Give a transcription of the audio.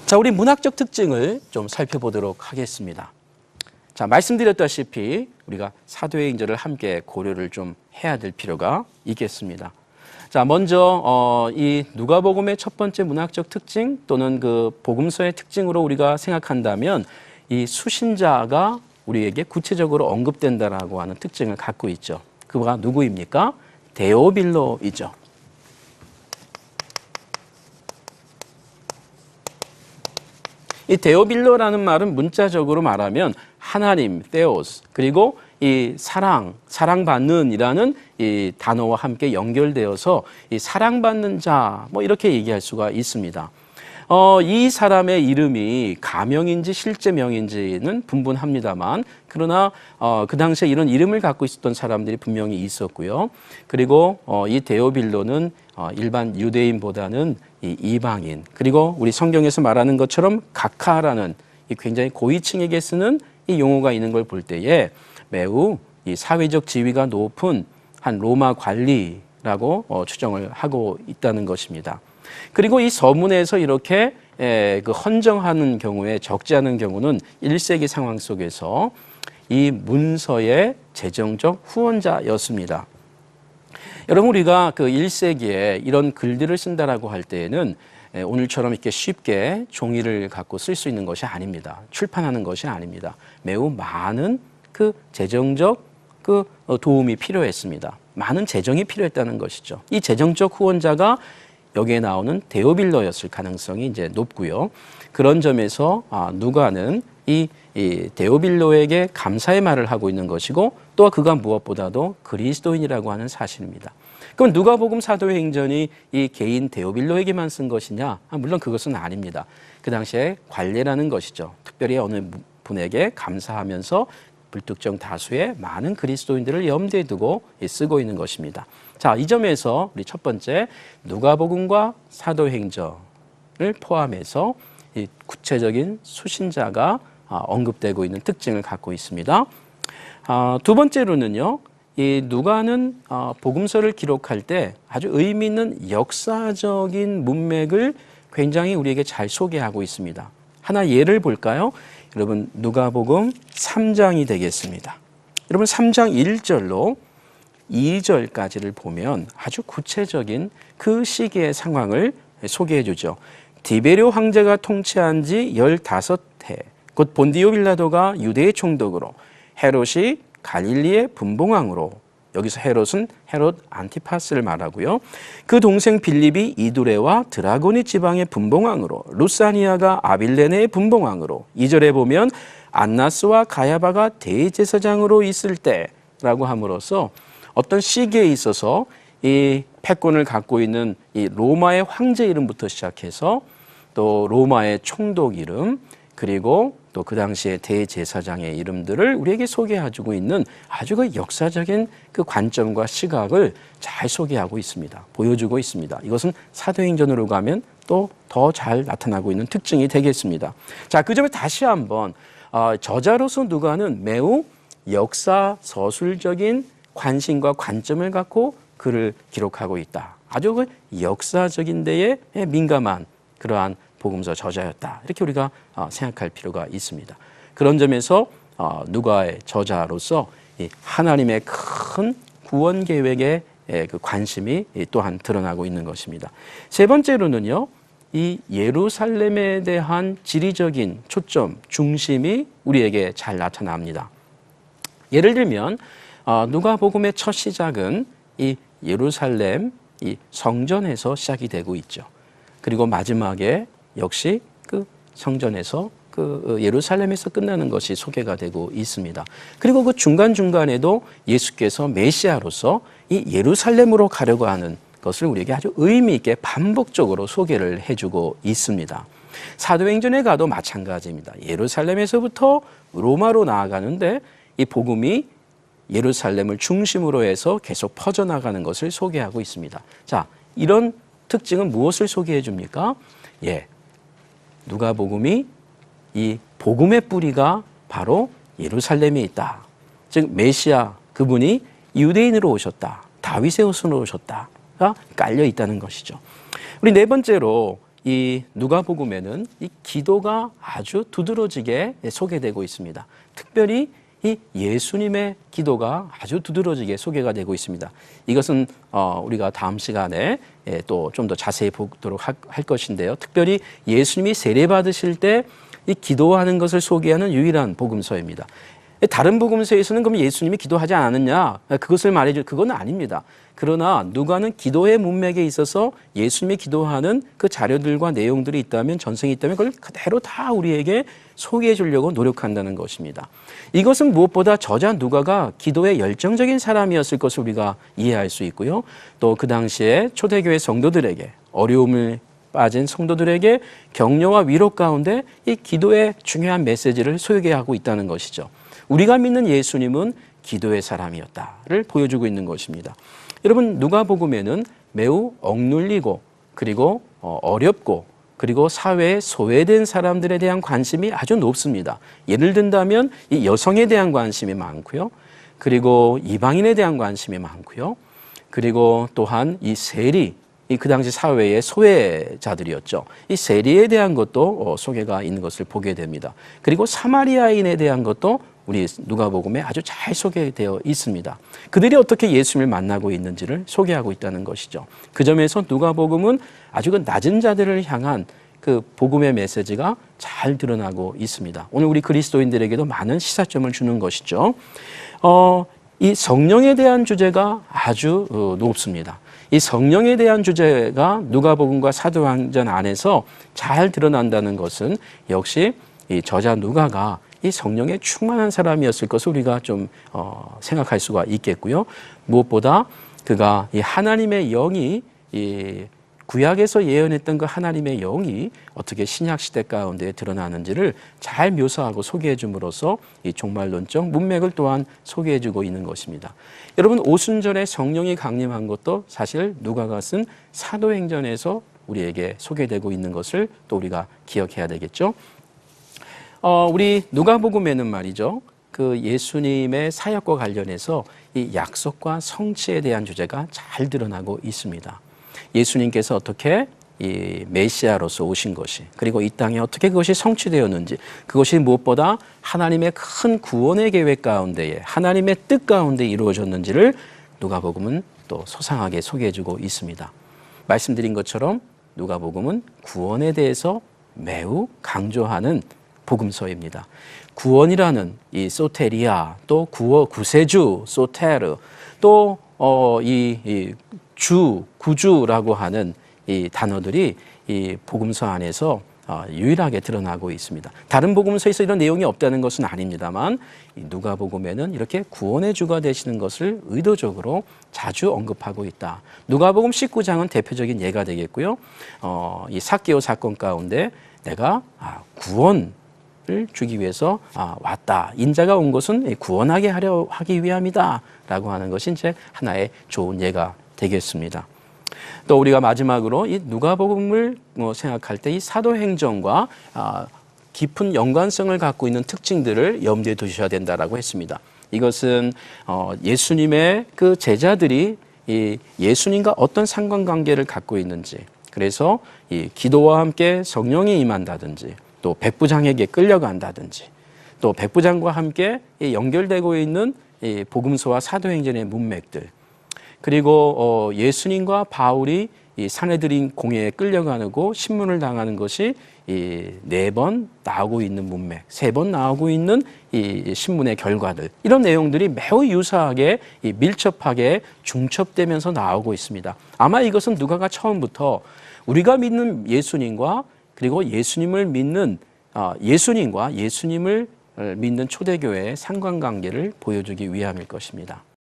자, 우리 문학적 특징을 좀 살펴보도록 하겠습니다. 자, 말씀드렸다시피 우리가 사도행전을 함께 고려를 좀 해야 될 필요가 있겠습니다. 자, 먼저 이 누가복음의 첫 번째 문학적 특징 또는 그 복음서의 특징으로 우리가 생각한다면 이 수신자가 우리에게 구체적으로 언급된다라고 하는 특징을 갖고 있죠. 그가 누구입니까? 데오빌로이죠. 이 데오빌로라는 말은 문자적으로 말하면 하나님, 테오스, 그리고 이 사랑받는이라는 이 단어와 함께 연결되어서 이 사랑받는 자, 뭐 이렇게 얘기할 수가 있습니다. 이 사람의 이름이 가명인지 실제 명인지는 분분합니다만, 그러나 그 당시에 이런 이름을 갖고 있었던 사람들이 분명히 있었고요. 그리고 이 데오빌로는 일반 유대인보다는 이 이방인, 그리고 우리 성경에서 말하는 것처럼 각하라는 이 굉장히 고위층에게 쓰는 이 용어가 있는 걸 볼 때에 매우 이 사회적 지위가 높은 한 로마 관리라고 추정을 하고 있다는 것입니다. 그리고 이 서문에서 이렇게 그 헌정하는 경우에 적지 않은 경우는 1세기 상황 속에서 이 문서의 재정적 후원자였습니다. 여러분, 우리가 그 1세기에 이런 글들을 쓴다라고 할 때에는 오늘처럼 이렇게 쉽게 종이를 갖고 쓸 수 있는 것이 아닙니다. 출판하는 것이 아닙니다. 매우 많은 그 재정적 그 도움이 필요했습니다. 많은 재정이 필요했다는 것이죠. 이 재정적 후원자가 여기에 나오는 데오빌로였을 가능성이 이제 높고요. 그런 점에서 누가는 이 데오빌로에게 감사의 말을 하고 있는 것이고, 또 그가 무엇보다도 그리스도인이라고 하는 사실입니다. 그럼 누가복음 사도행전이 이 개인 데오빌로에게만 쓴 것이냐? 물론 그것은 아닙니다. 그 당시에 관례라는 것이죠. 특별히 어느 분에게 감사하면서 불특정 다수의 많은 그리스도인들을 염두에 두고 쓰고 있는 것입니다. 자, 이 점에서 우리 첫 번째 누가복음과 사도행전을 포함해서 이 구체적인 수신자가 언급되고 있는 특징을 갖고 있습니다. 두 번째로는요, 이 누가는 복음서를 기록할 때 아주 의미 있는 역사적인 문맥을 굉장히 우리에게 잘 소개하고 있습니다. 하나 예를 볼까요? 여러분, 누가복음 3장이 되겠습니다. 여러분, 3장 1절로 2절까지를 보면 아주 구체적인 그 시기의 상황을 소개해 주죠. 디베료 황제가 통치한 지 15해, 곧 본디오 빌라도가 유대의 총독으로, 헤롯이 갈릴리의 분봉왕으로, 여기서 헤롯은 헤롯 안티파스를 말하고요. 그 동생 빌립이 이두레와 드라고니 지방의 분봉왕으로, 루사니아가 아빌레네의 분봉왕으로, 2절에 보면 안나스와 가야바가 대제사장으로 있을 때라고 함으로써 어떤 시기에 있어서 이 패권을 갖고 있는 이 로마의 황제 이름부터 시작해서 또 로마의 총독 이름, 그리고 또 그 당시에 대제사장의 이름들을 우리에게 소개해주고 있는 아주 그 역사적인 그 관점과 시각을 잘 소개하고 있습니다. 보여주고 있습니다. 이것은 사도행전으로 가면 또 더 잘 나타나고 있는 특징이 되겠습니다. 자, 그 점에 다시 한번 저자로서 누가는 매우 역사 서술적인 관심과 관점을 갖고 글을 기록하고 있다. 아주 그 역사적인 데에 민감한 그러한 복음서 저자였다. 이렇게 우리가 생각할 필요가 있습니다. 그런 점에서 누가의 저자로서 하나님의 큰 구원 계획에 그 관심이 또한 드러나고 있는 것입니다. 세 번째로는요, 이 예루살렘에 대한 지리적인 초점, 중심이 우리에게 잘 나타납니다. 예를 들면 누가복음의 첫 시작은 이 예루살렘 이 성전에서 시작이 되고 있죠. 그리고 마지막에 역시 그 성전에서 그 예루살렘에서 끝나는 것이 소개가 되고 있습니다. 그리고 그 중간중간에도 예수께서 메시아로서 이 예루살렘으로 가려고 하는 것을 우리에게 아주 의미 있게 반복적으로 소개를 해주고 있습니다. 사도행전에 가도 마찬가지입니다. 예루살렘에서부터 로마로 나아가는데 이 복음이 예루살렘을 중심으로 해서 계속 퍼져나가는 것을 소개하고 있습니다. 자, 이런 특징은 무엇을 소개해 줍니까? 누가복음이 이 복음의 뿌리가 바로 예루살렘에 있다. 즉 메시아 그분이 유대인으로 오셨다. 다윗의 후손으로 오셨다가 깔려 있다는 것이죠. 우리 네 번째로 이 누가복음에는 이 기도가 아주 두드러지게 소개되고 있습니다. 특별히 이 예수님의 기도가 아주 두드러지게 소개가 되고 있습니다. 이것은 우리가 다음 시간에 또 좀 더 자세히 보도록 할 것인데요. 특별히 예수님이 세례 받으실 때 이 기도하는 것을 소개하는 유일한 복음서입니다. 다른 복음서에서는 그럼 예수님이 기도하지 않았느냐? 그것을 말해줄 그건 아닙니다. 그러나 누가는 기도의 문맥에 있어서 예수님이 기도하는 그 자료들과 내용들이 있다면, 전승이 있다면 그걸 그대로 다 우리에게 소개해 주려고 노력한다는 것입니다. 이것은 무엇보다 저자 누가가 기도에 열정적인 사람이었을 것을 우리가 이해할 수 있고요. 또 그 당시에 초대교회 성도들에게, 어려움을 빠진 성도들에게 격려와 위로 가운데 이 기도의 중요한 메시지를 소개하고 있다는 것이죠. 우리가 믿는 예수님은 기도의 사람이었다를 보여주고 있는 것입니다. 여러분, 누가복음에는 매우 억눌리고 그리고 어렵고 그리고 사회에 소외된 사람들에 대한 관심이 아주 높습니다. 예를 든다면 이 여성에 대한 관심이 많고요. 그리고 이방인에 대한 관심이 많고요. 그리고 또한 이 세리, 그 당시 사회의 소외자들이었죠. 이 세리에 대한 것도 소개가 있는 것을 보게 됩니다. 그리고 사마리아인에 대한 것도 우리 누가복음에 아주 잘 소개되어 있습니다. 그들이 어떻게 예수님을 만나고 있는지를 소개하고 있다는 것이죠. 그 점에서 누가복음은 아주 그 낮은 자들을 향한 그 복음의 메시지가 잘 드러나고 있습니다. 오늘 우리 그리스도인들에게도 많은 시사점을 주는 것이죠. 이 성령에 대한 주제가 아주 높습니다. 이 성령에 대한 주제가 누가복음과 사도행전 안에서 잘 드러난다는 것은 역시 이 저자 누가가 이 성령에 충만한 사람이었을 것을 우리가 좀 생각할 수가 있겠고요. 무엇보다 그가 이 하나님의 영이 이 구약에서 예언했던 그 하나님의 영이 어떻게 신약 시대 가운데 드러나는지를 잘 묘사하고 소개해 줌으로써 이 종말론적 문맥을 또한 소개해 주고 있는 것입니다. 여러분, 오순절에 성령이 강림한 것도 사실 누가가 쓴 사도행전에서 우리에게 소개되고 있는 것을 또 우리가 기억해야 되겠죠. 우리 누가복음에는 말이죠. 그 예수님의 사역과 관련해서 이 약속과 성취에 대한 주제가 잘 드러나고 있습니다. 예수님께서 어떻게 이 메시아로서 오신 것이, 그리고 이 땅에 어떻게 그것이 성취되었는지, 그것이 무엇보다 하나님의 큰 구원의 계획 가운데에, 하나님의 뜻 가운데 이루어졌는지를 누가복음은 또 소상하게 소개해주고 있습니다. 말씀드린 것처럼 누가복음은 구원에 대해서 매우 강조하는 복음서입니다. 구원이라는 이 소테리아, 또 구세주, 소테르, 또 구주라고 하는 이 단어들이 이 복음서 안에서 유일하게 드러나고 있습니다. 다른 복음서에서 이런 내용이 없다는 것은 아닙니다만 누가복음에는 이렇게 구원의 주가 되시는 것을 의도적으로 자주 언급하고 있다. 누가복음 19장은 대표적인 예가 되겠고요. 이 삭개오 사건 가운데 내가 구원을 주기 위해서 왔다. 인자가 온 것은 구원하게 하기 위함이다. 라고 하는 것이 이제 하나의 좋은 예가 되겠습니다. 또 우리가 마지막으로 이 누가복음을 생각할 때 이 사도행전과 깊은 연관성을 갖고 있는 특징들을 염두에 두셔야 된다라고 했습니다. 이것은 예수님의 그 제자들이 이 예수님과 어떤 상관관계를 갖고 있는지, 그래서 이 기도와 함께 성령이 임한다든지, 또 백부장에게 끌려간다든지, 또 백부장과 함께 연결되고 있는 이 복음서와 사도행전의 문맥들, 그리고 예수님과 바울이 이 산헤드린 공회에 끌려가고 신문을 당하는 것이 이 4번 나오고 있는 문맥, 3번 나오고 있는 이 신문의 결과들, 이런 내용들이 매우 유사하게 밀접하게 중첩되면서 나오고 있습니다. 아마 이것은 누가가 처음부터 우리가 믿는 예수님과 그리고 예수님을 믿는 예수님과 예수님을 믿는 초대교회의 상관관계를 보여주기 위함일 것입니다.